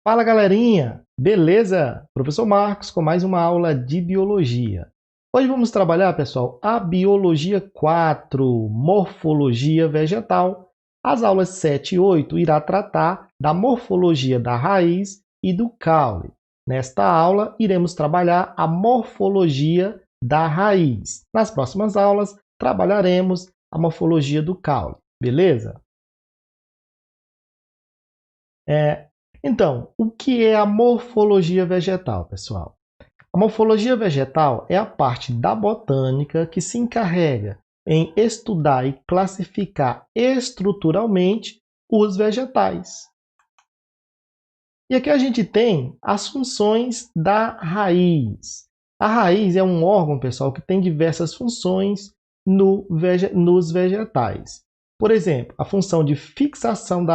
Fala galerinha, beleza? Professor Marcos com mais uma aula de biologia. Hoje vamos trabalhar, pessoal, a biologia 4, morfologia vegetal. As aulas 7 e 8 irá tratar da morfologia da raiz e do caule. Nesta aula, iremos trabalhar a morfologia da raiz. Nas próximas aulas, trabalharemos a morfologia do caule, beleza? Então, o que é a morfologia vegetal, pessoal? A morfologia vegetal é a parte da botânica que se encarrega em estudar e classificar estruturalmente os vegetais. E aqui a gente tem as funções da raiz. A raiz é um órgão, pessoal, que tem diversas funções nos vegetais. Por exemplo, a função de fixação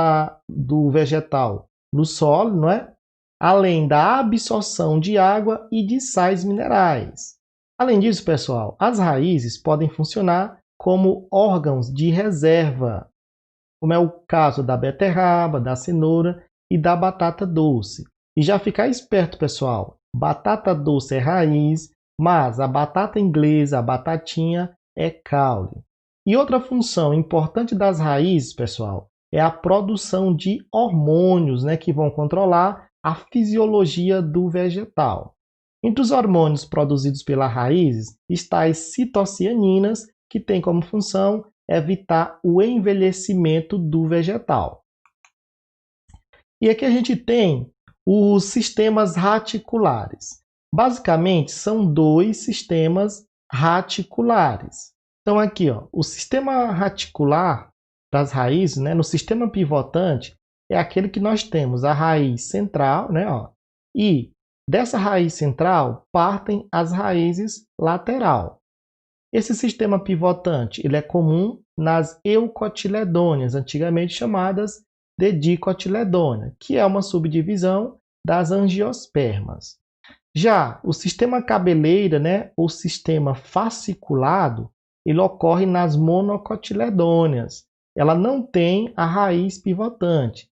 do vegetal no solo, não é? Além da absorção de água e de sais minerais. Além disso, pessoal, as raízes podem funcionar como órgãos de reserva, como é o caso da beterraba, da cenoura e da batata doce. E já ficar esperto, pessoal, batata doce é raiz, mas a batata inglesa, a batatinha, é caule. E outra função importante das raízes, pessoal, é a produção de hormônios, né, que vão controlar a fisiologia do vegetal. Entre os hormônios produzidos pelas raízes estão as citocianinas, que têm como função evitar o envelhecimento do vegetal. E aqui a gente tem os sistemas raticulares. Basicamente, são dois sistemas raticulares. Então, aqui, ó, o sistema raticular das raízes, né, no sistema pivotante, é aquele que nós temos a raiz central, né, ó, e dessa raiz central partem as raízes lateral. Esse sistema pivotante ele é comum nas eucotiledôneas, antigamente chamadas de dicotiledônia, que é uma subdivisão das angiospermas. Já o sistema cabeleira, né, ou sistema fasciculado, ele ocorre nas monocotiledôneas. Ela não tem a raiz pivotante,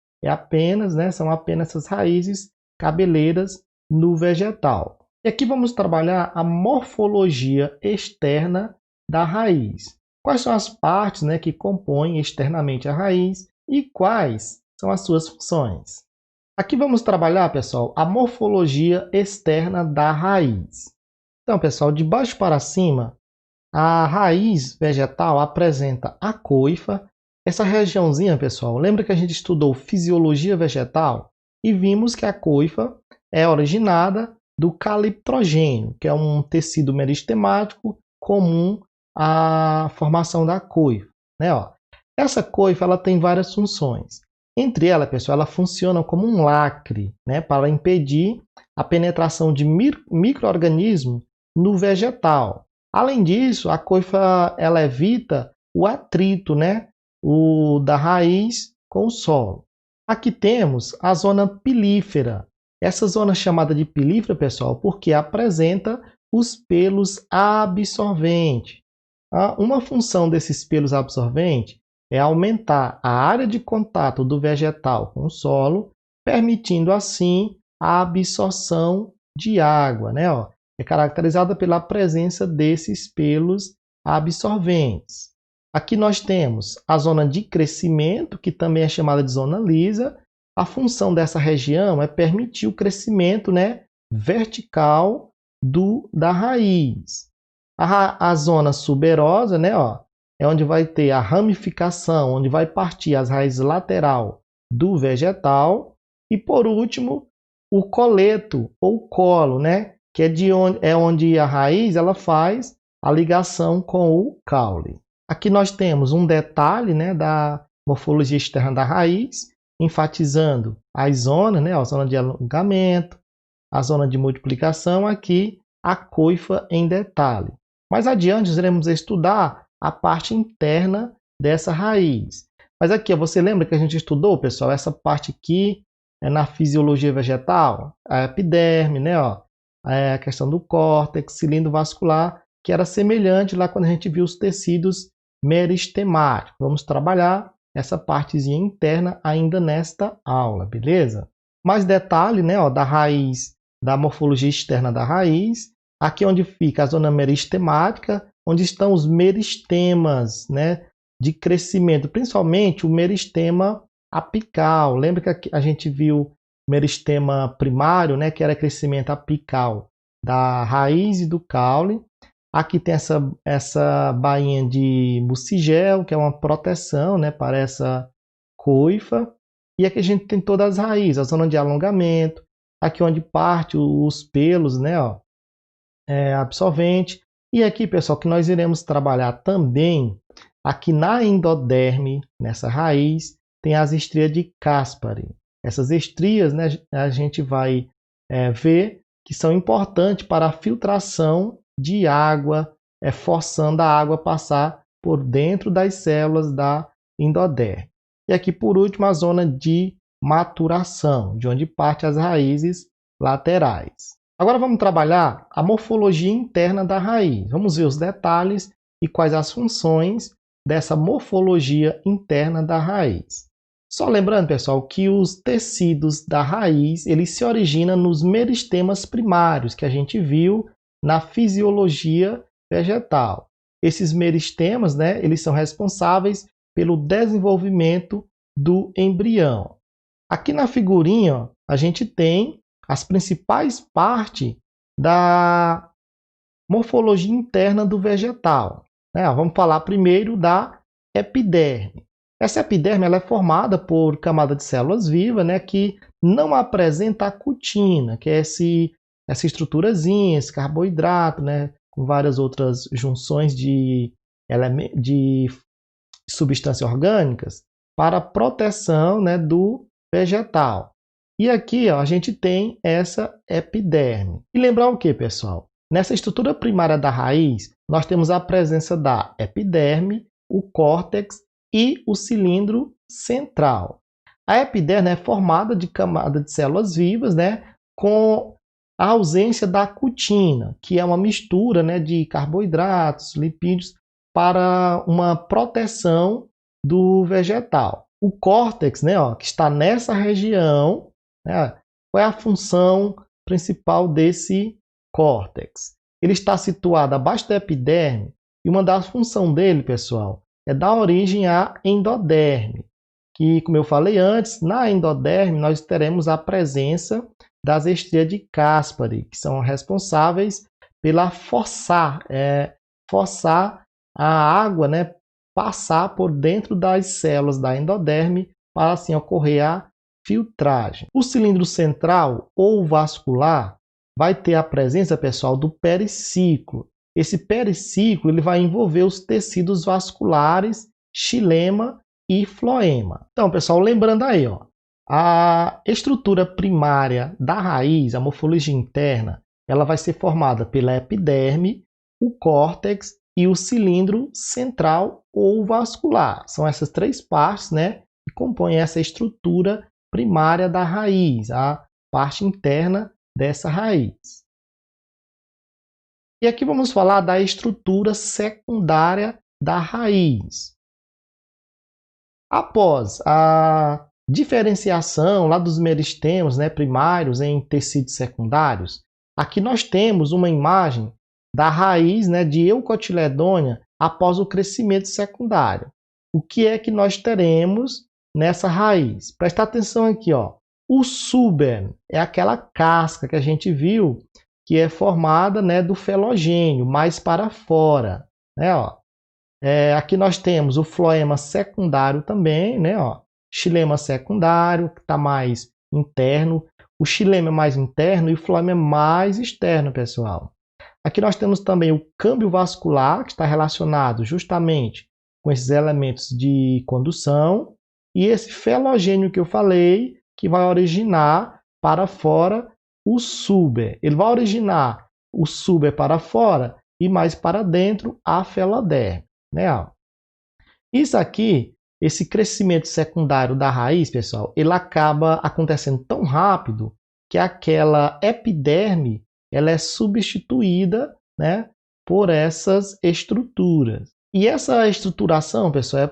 são apenas essas raízes cabeleiras no vegetal. E aqui vamos trabalhar a morfologia externa da raiz. Quais são as partes, né, que compõem externamente a raiz e quais são as suas funções? Aqui vamos trabalhar, pessoal, a morfologia externa da raiz. Então, pessoal, de baixo para cima, a raiz vegetal apresenta a coifa. Essa regiãozinha, pessoal, lembra que a gente estudou fisiologia vegetal e vimos que a coifa é originada do caliptrogênio, que é um tecido meristemático comum à formação da coifa, né? Ó, essa coifa ela tem várias funções. Entre elas, pessoal, ela funciona como um lacre, né, para impedir a penetração de micro-organismos no vegetal. Além disso, a coifa ela evita o atrito, né, da raiz com o solo. Aqui temos a zona pilífera. Essa zona chamada de pilífera, pessoal, porque apresenta os pelos absorventes. Uma função desses pelos absorventes é aumentar a área de contato do vegetal com o solo, permitindo assim a absorção de água, né? Ó, é caracterizada pela presença desses pelos absorventes. Aqui nós temos a zona de crescimento, que também é chamada de zona lisa. A função dessa região é permitir o crescimento, né, vertical da raiz. A zona suberosa, né, ó, é onde vai ter a ramificação, onde vai partir as raízes lateral do vegetal. E por último, o coleto ou colo, né, que é onde a raiz ela faz a ligação com o caule. Aqui nós temos um detalhe, né, da morfologia externa da raiz, enfatizando as zonas, né, a zona de alongamento, a zona de multiplicação, aqui a coifa em detalhe. Mais adiante, iremos estudar a parte interna dessa raiz. Mas aqui, você lembra que a gente estudou, pessoal, essa parte aqui é na fisiologia vegetal, a epiderme, né, ó, a questão do córtex, cilindro vascular, que era semelhante lá quando a gente viu os tecidos meristemáticos. Vamos trabalhar essa partezinha interna ainda nesta aula, beleza? mais detalhe, né, ó, da raiz, da morfologia externa da raiz. Aqui onde fica a zona meristemática, onde estão os meristemas, né, de crescimento, principalmente o meristema apical. Lembra que a gente viu meristema primário, né, que era crescimento apical da raiz e do caule. Aqui tem essa bainha de mucigel, que é uma proteção, né, para essa coifa. E aqui a gente tem todas as raízes, a zona de alongamento, aqui onde parte os pelos, né, ó, absorvente. E aqui, pessoal, que nós iremos trabalhar também, aqui na endoderme, nessa raiz, tem as estrias de Caspary. Essas estrias, né, a gente vai ver que são importantes para a filtração de água, forçando a água a passar por dentro das células da endoderme. E aqui, por último, a zona de maturação, de onde parte as raízes laterais. Agora vamos trabalhar a morfologia interna da raiz. Vamos ver os detalhes e quais as funções dessa morfologia interna da raiz. Só lembrando, pessoal, que os tecidos da raiz, eles se originam nos meristemas primários, que a gente viu na fisiologia vegetal. Esses meristemas, né, eles são responsáveis pelo desenvolvimento do embrião. Aqui na figurinha, ó, a gente tem as principais partes da morfologia interna do vegetal. Vamos falar primeiro da epiderme. Essa epiderme ela é formada por camada de células vivas, né, que não apresenta a cutina, que é essa estruturazinha, esse carboidrato, né, com várias outras junções de substâncias orgânicas para proteção, né, do vegetal. E aqui, ó, a gente tem essa epiderme. E lembrar o que, pessoal? Nessa estrutura primária da raiz, nós temos a presença da epiderme, o córtex e o cilindro central. A epiderme é formada de camada de células vivas, né, com a ausência da cutina, que é uma mistura, né, de carboidratos, lipídios, para uma proteção do vegetal. O córtex, né, ó, que está nessa região, né, qual é a função principal desse córtex? Ele está situado abaixo da epiderme e uma das funções dele, pessoal, é dar origem à endoderme, que, como eu falei antes, na endoderme nós teremos a presença das estrias de Caspary, que são responsáveis pela forçar a água, né, passar por dentro das células da endoderme para assim ocorrer a filtragem. O cilindro central ou vascular vai ter a presença, pessoal, do periciclo. Esse periciclo ele vai envolver os tecidos vasculares, xilema e floema. Então, pessoal, lembrando aí, ó, a estrutura primária da raiz, a morfologia interna, ela vai ser formada pela epiderme, o córtex e o cilindro central ou vascular. São essas três partes, né, que compõem essa estrutura primária da raiz, a parte interna dessa raiz. E aqui vamos falar da estrutura secundária da raiz. Após a diferenciação lá dos meristemas, né, primários em tecidos secundários, aqui nós temos uma imagem da raiz, né, de Eucotiledônia após o crescimento secundário. O que é que nós teremos nessa raiz? Presta atenção aqui, ó. O suber é aquela casca que a gente viu que é formada, né, do felogênio, mais para fora, né, ó. Aqui nós temos o floema secundário também, né, ó. Xilema secundário, que está mais interno. O xilema é mais interno e o floema é mais externo, pessoal. Aqui nós temos também o câmbio vascular, que está relacionado justamente com esses elementos de condução. E esse felogênio que eu falei, que vai originar para fora o suber. Ele vai originar o suber para fora e mais para dentro a feloderme, né? Isso aqui, esse crescimento secundário da raiz, pessoal, ele acaba acontecendo tão rápido que aquela epiderme ela é substituída, né, por essas estruturas. E essa estruturação, pessoal,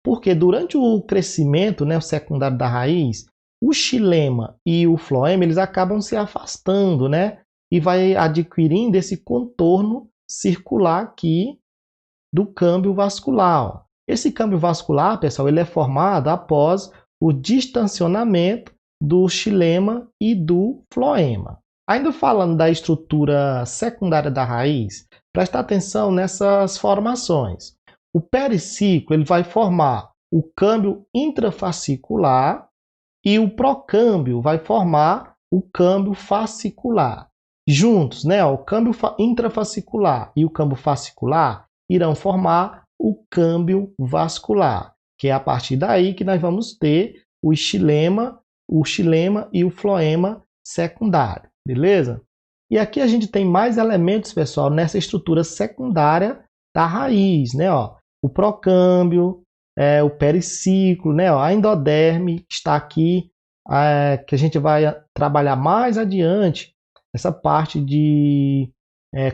porque durante o crescimento, né, o secundário da raiz, o xilema e o floema, eles acabam se afastando, né? E vai adquirindo esse contorno circular aqui do câmbio vascular. Esse câmbio vascular, pessoal, ele é formado após o distensionamento do xilema e do floema. Ainda falando da estrutura secundária da raiz, presta atenção nessas formações. O periciclo ele vai formar o câmbio intrafascicular e o procâmbio vai formar o câmbio fascicular. Juntos, né, o câmbio intrafascicular e o câmbio fascicular irão formar o câmbio vascular, que é a partir daí que nós vamos ter o xilema e o floema secundário, beleza? E aqui a gente tem mais elementos, pessoal, nessa estrutura secundária da raiz, né? Ó, o procâmbio, o periciclo, né? Ó, a endoderme está aqui, que a gente vai trabalhar mais adiante, essa parte de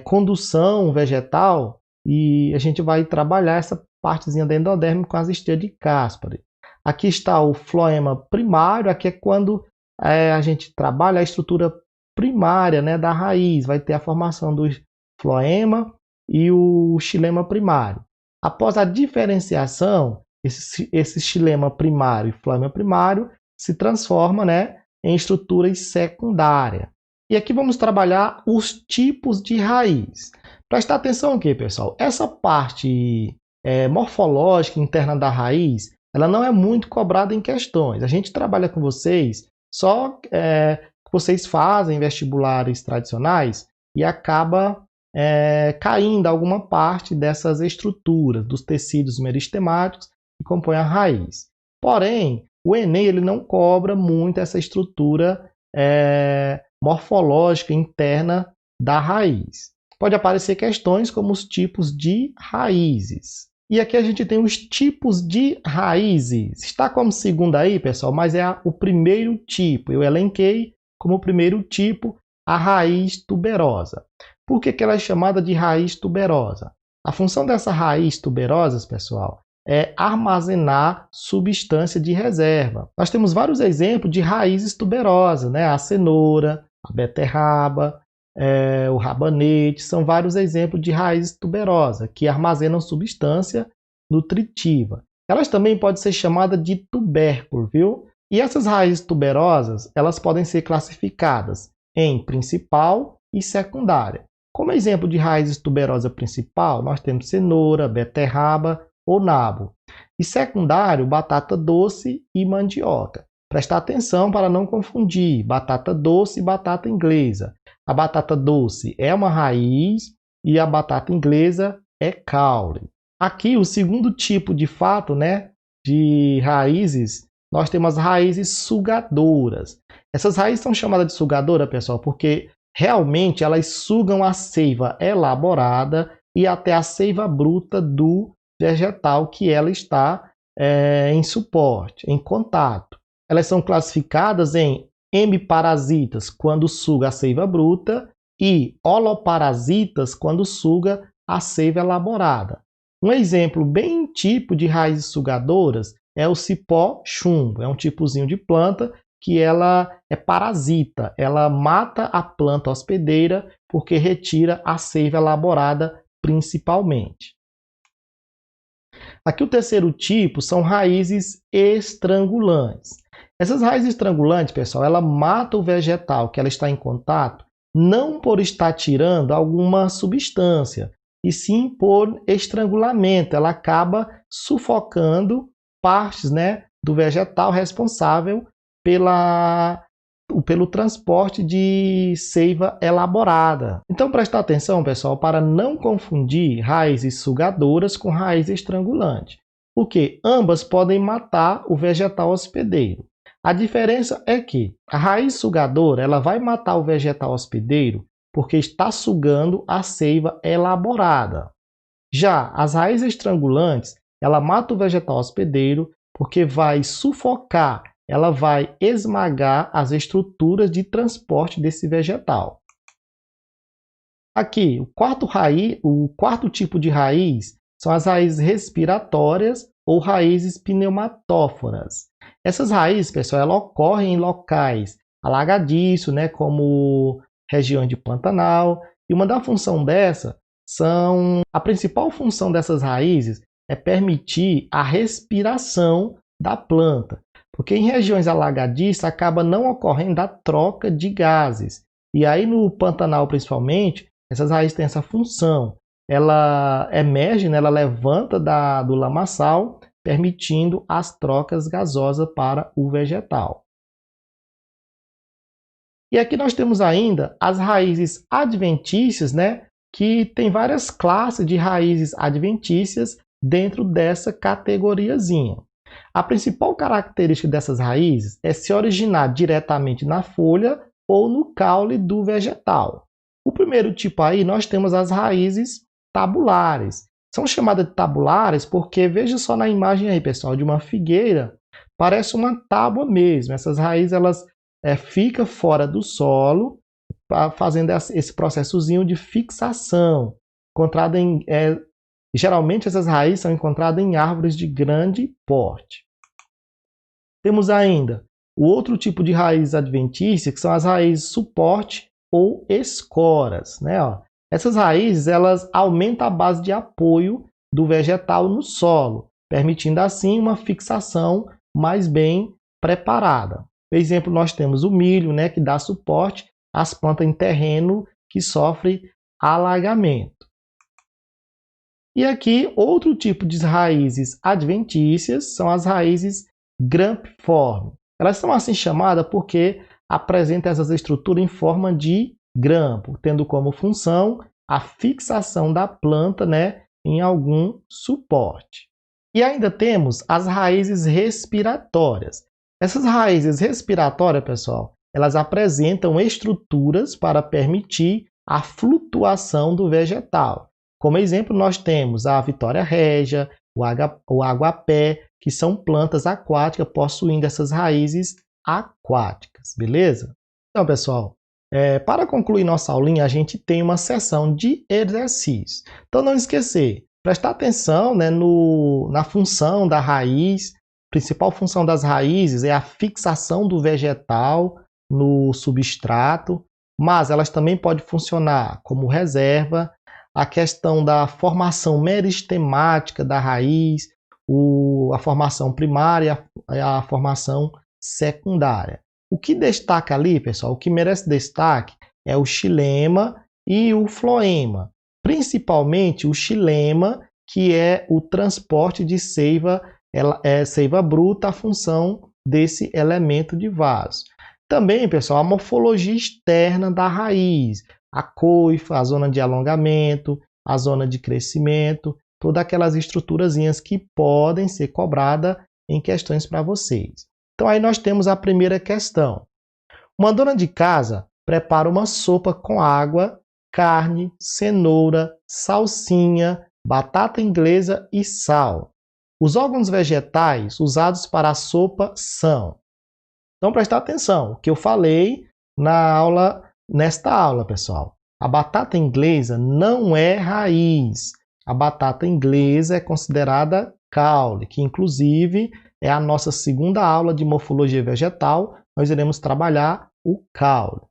condução vegetal, e a gente vai trabalhar essa partezinha da endoderme com as esteias de Caspary. Aqui está o floema primário, aqui é quando a gente trabalha a estrutura primária, né, da raiz, vai ter a formação do floema e o xilema primário. Após a diferenciação, esse xilema primário e floema primário se transforma, né, em estruturas secundárias. E aqui vamos trabalhar os tipos de raiz. Prestar atenção aqui, pessoal. Essa parte morfológica interna da raiz, ela não é muito cobrada em questões. A gente trabalha com vocês só que vocês fazem vestibulares tradicionais e acaba caindo alguma parte dessas estruturas, dos tecidos meristemáticos que compõem a raiz. Porém, o Enem ele não cobra muito essa estrutura morfológica interna da raiz. Pode aparecer questões como os tipos de raízes. E aqui a gente tem os tipos de raízes. Está como segundo aí, pessoal, mas é o primeiro tipo. Eu elenquei como primeiro tipo a raiz tuberosa. Por que ela é chamada de raiz tuberosa? A função dessa raiz tuberosa, pessoal, é armazenar substância de reserva. Nós temos vários exemplos de raízes tuberosas, né? A cenoura, a beterraba, o rabanete, são vários exemplos de raízes tuberosas que armazenam substância nutritiva. Elas também podem ser chamadas de tubérculo, viu? E essas raízes tuberosas, elas podem ser classificadas em principal e secundária. Como exemplo de raízes tuberosa principal, nós temos cenoura, beterraba ou nabo. E secundário, batata doce e mandioca. Prestar atenção para não confundir batata doce e batata inglesa. A batata doce é uma raiz e a batata inglesa é caule. Aqui, o segundo tipo de fato, né, de raízes, nós temos as raízes sugadoras. Essas raízes são chamadas de sugadora, pessoal, porque realmente elas sugam a seiva elaborada e até a seiva bruta do vegetal que ela está em suporte, em contato. Elas são classificadas em hemiparasitas quando suga a seiva bruta e holoparasitas quando suga a seiva elaborada. Um exemplo bem típico de raízes sugadoras é o cipó chumbo. É um tipozinho de planta que ela é parasita. Ela mata a planta hospedeira porque retira a seiva elaborada principalmente. Aqui o terceiro tipo são raízes estrangulantes. Essas raízes estrangulantes, pessoal, ela mata o vegetal que ela está em contato, não por estar tirando alguma substância, e sim por estrangulamento. Ela acaba sufocando partes, né, do vegetal responsável pelo transporte de seiva elaborada. Então, prestar atenção, pessoal, para não confundir raízes sugadoras com raízes estrangulantes, porque ambas podem matar o vegetal hospedeiro. A diferença é que a raiz sugadora ela vai matar o vegetal hospedeiro porque está sugando a seiva elaborada. Já as raízes estrangulantes, ela mata o vegetal hospedeiro porque vai sufocar, ela vai esmagar as estruturas de transporte desse vegetal. Aqui, o quarto tipo de raiz são as raízes respiratórias ou raízes pneumatóforas. Essas raízes, pessoal, elas ocorrem em locais alagadiços, né, como regiões de Pantanal, e uma da função a principal função dessas raízes é permitir a respiração da planta, porque em regiões alagadiças acaba não ocorrendo a troca de gases. E aí no Pantanal, principalmente, essas raízes têm essa função. Ela emerge, né, ela levanta do lamaçal, permitindo as trocas gasosas para o vegetal. E aqui nós temos ainda as raízes adventícias, né, que tem várias classes de raízes adventícias dentro dessa categoriazinha. A principal característica dessas raízes é se originar diretamente na folha ou no caule do vegetal. O primeiro tipo aí nós temos as raízes tabulares. São chamadas de tabulares porque, veja só na imagem aí, pessoal, de uma figueira, parece uma tábua mesmo. Essas raízes elas ficam fora do solo, fazendo esse processozinho de fixação. Geralmente essas raízes são encontradas em árvores de grande porte. Temos ainda o outro tipo de raiz adventícia, que são as raízes suporte ou escoras, né? Essas raízes elas aumentam a base de apoio do vegetal no solo, permitindo assim uma fixação mais bem preparada. Por exemplo, nós temos o milho, né, que dá suporte às plantas em terreno que sofre alagamento. E aqui, outro tipo de raízes adventícias são as raízes grampiformes. Elas são assim chamadas porque apresentam essas estruturas em forma de grampo, tendo como função a fixação da planta, né, em algum suporte. E ainda temos as raízes respiratórias. Essas raízes respiratórias, pessoal, elas apresentam estruturas para permitir a flutuação do vegetal. Como exemplo, nós temos a Vitória régia, o aguapé, que são plantas aquáticas possuindo essas raízes aquáticas, beleza? Então, pessoal, para concluir nossa aulinha, a gente tem uma sessão de exercícios. Então, não esquecer, prestar atenção, né, na função da raiz. A principal função das raízes é a fixação do vegetal no substrato, mas elas também podem funcionar como reserva. A questão da formação meristemática da raiz, a formação primária e a formação secundária. O que destaca ali, pessoal, o que merece destaque é o xilema e o floema. Principalmente o xilema, que é o transporte de seiva, seiva bruta, a função desse elemento de vaso. Também, pessoal, a morfologia externa da raiz, a coifa, a zona de alongamento, a zona de crescimento, todas aquelas estruturazinhas que podem ser cobradas em questões para vocês. Então aí nós temos a primeira questão. Uma dona de casa prepara uma sopa com água, carne, cenoura, salsinha, batata inglesa e sal. Os órgãos vegetais usados para a sopa são... Então prestar atenção, o que eu falei nesta aula, pessoal. A batata inglesa não é raiz. A batata inglesa é considerada caule, que inclusive é a nossa segunda aula de morfologia vegetal. Nós iremos trabalhar o caule.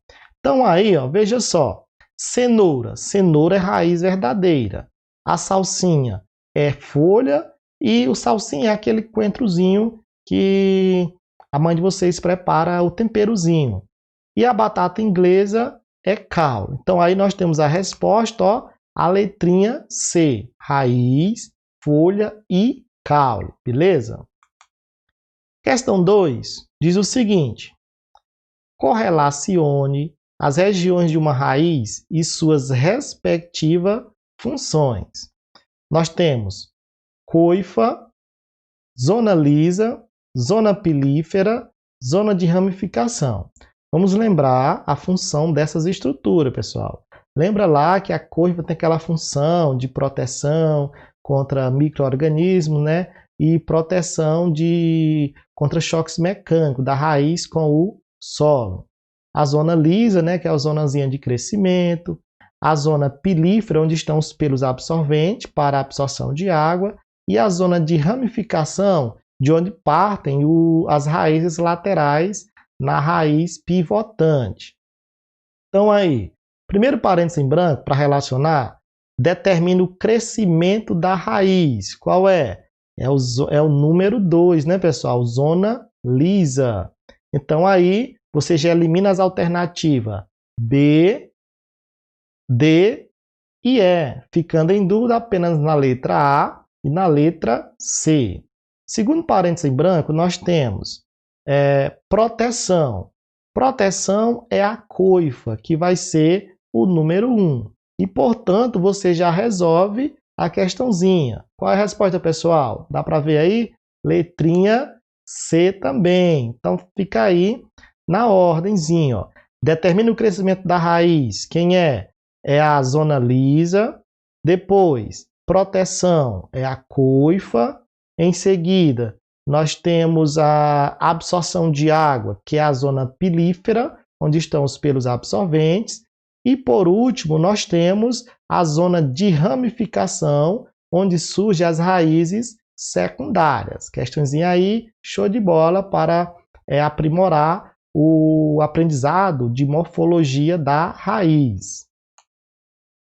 Então aí, veja só. Cenoura. Cenoura é raiz verdadeira. A salsinha é folha e o salsinha é aquele coentrozinho que a mãe de vocês prepara o temperozinho. E a batata inglesa é caule. Então aí nós temos a resposta, a letrinha C, raiz, folha e caule, beleza? Questão 2 diz o seguinte: correlacione as regiões de uma raiz e suas respectivas funções. Nós temos coifa, zona lisa, zona pilífera, zona de ramificação. Vamos lembrar a função dessas estruturas, pessoal. Lembra lá que a coifa tem aquela função de proteção contra micro-organismos, né? E proteção contra choques mecânicos da raiz com o solo. A zona lisa, né? Que é a zonazinha de crescimento. A zona pilífera, onde estão os pelos absorventes para a absorção de água. E a zona de ramificação, de onde partem as raízes laterais na raiz pivotante. Então aí, primeiro parênteses em branco para relacionar, determina o crescimento da raiz. Qual é? É o número 2, né, pessoal? Zona lisa. Então aí você já elimina as alternativas B, D e E, ficando em dúvida apenas na letra A e na letra C. Segundo parênteses em branco, nós temos proteção. Proteção é a coifa, que vai ser o número 1. E, portanto, você já resolve a questãozinha. Qual é a resposta, pessoal? Dá para ver aí? Letrinha C também. Então, fica aí na ordemzinha. Ó. Determina o crescimento da raiz. Quem é? É a zona lisa. Depois, proteção é a coifa. Em seguida, nós temos a absorção de água, que é a zona pilífera, onde estão os pelos absorventes. E, por último, nós temos a zona de ramificação, onde surgem as raízes secundárias. Questãozinha aí, show de bola para aprimorar o aprendizado de morfologia da raiz.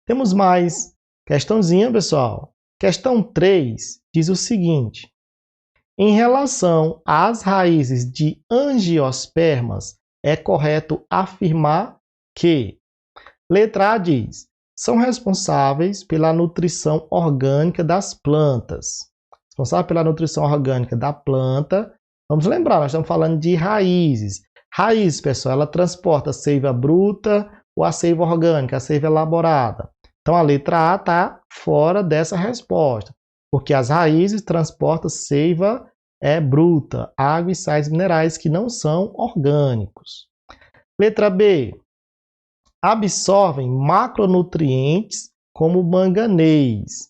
Temos mais questãozinha, pessoal. Questão 3 diz o seguinte: em relação às raízes de angiospermas, é correto afirmar que, letra A diz, são responsáveis pela nutrição orgânica das plantas. Responsável pela nutrição orgânica da planta. Vamos lembrar, nós estamos falando de raízes. Raiz, pessoal, ela transporta a seiva bruta ou a seiva orgânica, a seiva elaborada. Então, a letra A está fora dessa resposta, porque as raízes transportam seiva bruta, água e sais minerais que não são orgânicos. Letra B. Absorvem macronutrientes como manganês.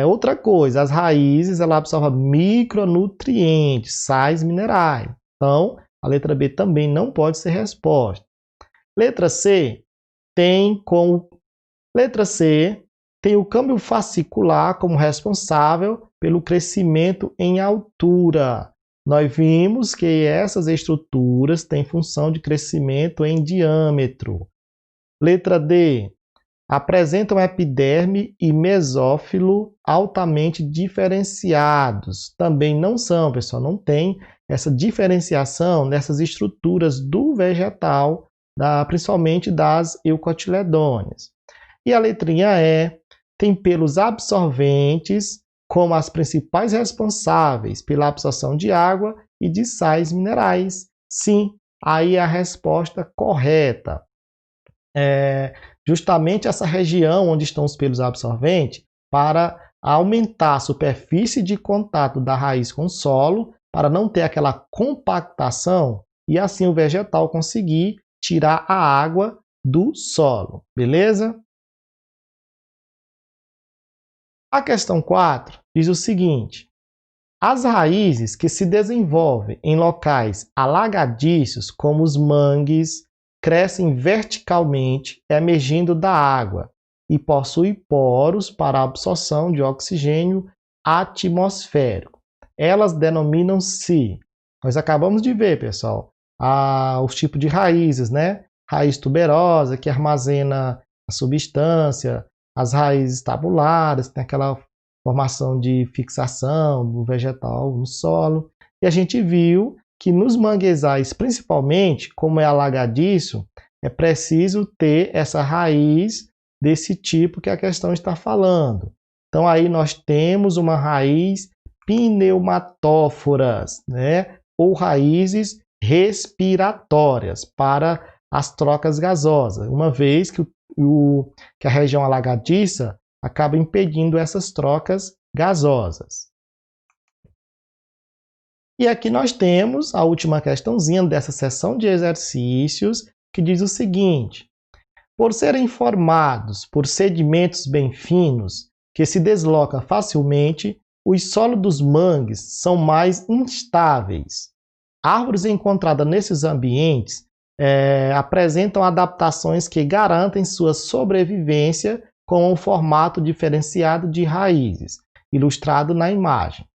Outra coisa, as raízes ela absorvem micronutrientes, sais minerais. Então, a letra B também não pode ser resposta. Letra C tem o câmbio fascicular como responsável pelo crescimento em altura. Nós vimos que essas estruturas têm função de crescimento em diâmetro. Letra D. Apresentam epiderme e mesófilo altamente diferenciados. Também não são, pessoal, não tem essa diferenciação nessas estruturas do vegetal, principalmente das eucotiledôneas. E a letrinha E tem pelos absorventes como as principais responsáveis pela absorção de água e de sais minerais. Sim, aí é a resposta correta. Justamente essa região onde estão os pelos absorventes para aumentar a superfície de contato da raiz com o solo, para não ter aquela compactação e assim o vegetal conseguir tirar a água do solo, beleza? A questão 4 diz o seguinte: as raízes que se desenvolvem em locais alagadiços, como os mangues, crescem verticalmente, emergindo da água e possuem poros para a absorção de oxigênio atmosférico. Elas denominam-se, nós acabamos de ver, pessoal, os tipos de raízes, né? Raiz tuberosa, que armazena a substância, as raízes tabulares, tem aquela formação de fixação do vegetal no solo. E a gente viu que nos manguezais, principalmente, como é alagadiço, é preciso ter essa raiz desse tipo que a questão está falando. Então, aí nós temos uma raiz pneumatóforas, né? Ou raízes respiratórias para as trocas gasosas, uma vez que a região alagadiça acaba impedindo essas trocas gasosas. E aqui nós temos a última questãozinha dessa seção de exercícios, que diz o seguinte: por serem formados por sedimentos bem finos, que se deslocam facilmente, os solos dos mangues são mais instáveis. Árvores encontradas nesses ambientes apresentam adaptações que garantem sua sobrevivência com um formato diferenciado de raízes, ilustrado na imagem.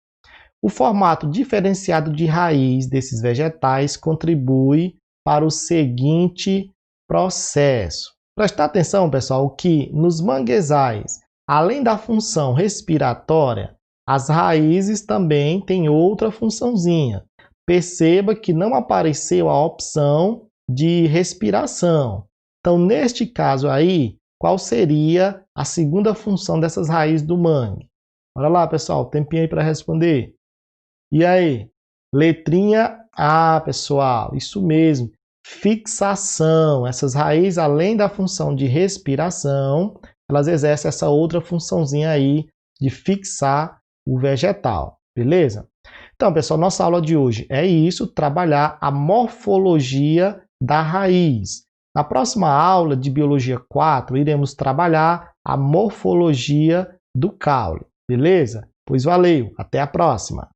O formato diferenciado de raiz desses vegetais contribui para o seguinte processo. Prestar atenção, pessoal, que nos manguezais, além da função respiratória, as raízes também têm outra funçãozinha. Perceba que não apareceu a opção de respiração. Então, neste caso aí, qual seria a segunda função dessas raízes do mangue? Bora lá, pessoal, tempinho aí para responder. E aí? Letrinha A, pessoal, isso mesmo. Fixação. Essas raízes, além da função de respiração, elas exercem essa outra funçãozinha aí de fixar o vegetal, beleza? Então, pessoal, nossa aula de hoje é isso, trabalhar a morfologia da raiz. Na próxima aula de Biologia 4, iremos trabalhar a morfologia do caule, beleza? Pois valeu, até a próxima!